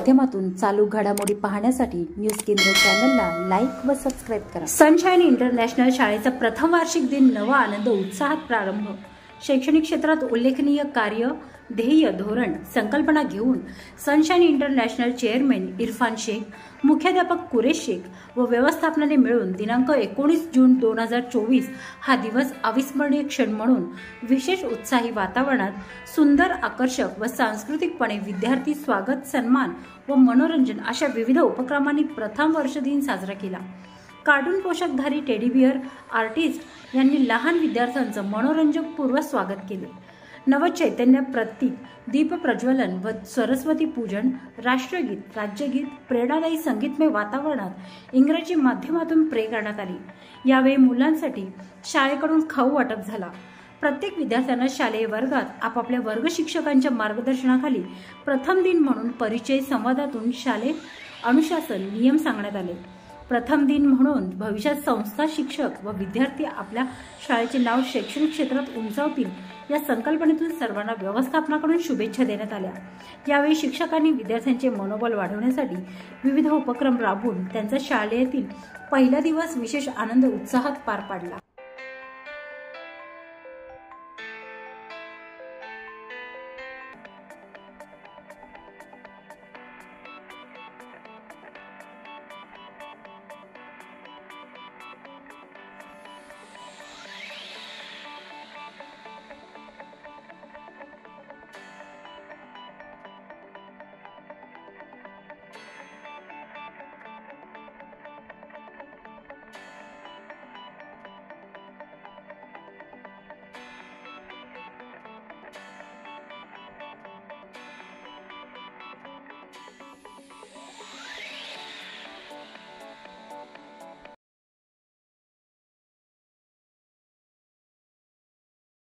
माध्यमातून चालू घडामोडी पाहण्यासाठी न्यूज केंद्र चॅनलला लाईक व सबस्क्राईब करा। सनशाईन इंटरनॅशनल शाळेचा प्रथम वार्षिक दिन नवा आनंद उत्साहात प्रारंभ। शैक्षणिक क्षेत्रात उल्लेखनीय कार्य, ध्येय, धोरण, संकल्पना घेऊन sunshine international chairman Irfan Shaikh, मुख्याध्यापक कुरेश शेख व व्यवस्थापनाने मिळून दिनांक 19 जून 2024 हा दिवस अविस्मरणीय क्षण म्हणून विशेष उत्साही वातावरणात सुंदर, आकर्षक व सांस्कृतिकपणे विद्यार्थी स्वागत, सन्मान व मनोरंजन अशा विविध उपक्रमांनी प्रथम वर्ष दिन साजरा केला। कार्टून पोशाखधारी टेडी बियर आर्टिस्ट यांनी लहान विद्यार्थ्यांचं मनोरंजकपूर्व स्वागत केले। नवचैतन्य प्रतीक, दीप प्रज्वलन व सरस्वती पूजन, राष्ट्रगीत, राज्यगीत, प्रेरणादायी संगीतमय वातावरणात इंग्रजी माध्यमातून प्रे करण्यात आली। यावेळी मुलांसाठी शाळेकडून खाऊ वाटप झाला। प्रत्येक विद्यार्थ्यांना शालेय वर्गात आपापल्या वर्ग शिक्षकांच्या मार्गदर्शनाखाली प्रथम दिन म्हणून परिचय संवादातून शालेय अनुशासन नियम सांगण्यात आले। प्रथम दिन म्हणून भविष्यात संस्था, शिक्षक व विद्यार्थी आपल्या शाळेचे नाव शैक्षणिक क्षेत्रात उंचावतील या संकल्पनेतून सर्वांना व्यवस्थापनाकडून शुभेच्छा देण्यात आल्या। यावेळी शिक्षकांनी विद्यार्थ्यांचे मनोबल वाढवण्यासाठी विविध उपक्रम राबवून त्यांचा शाळेतील पहिला दिवस विशेष आनंद उत्साहात पार पाडला।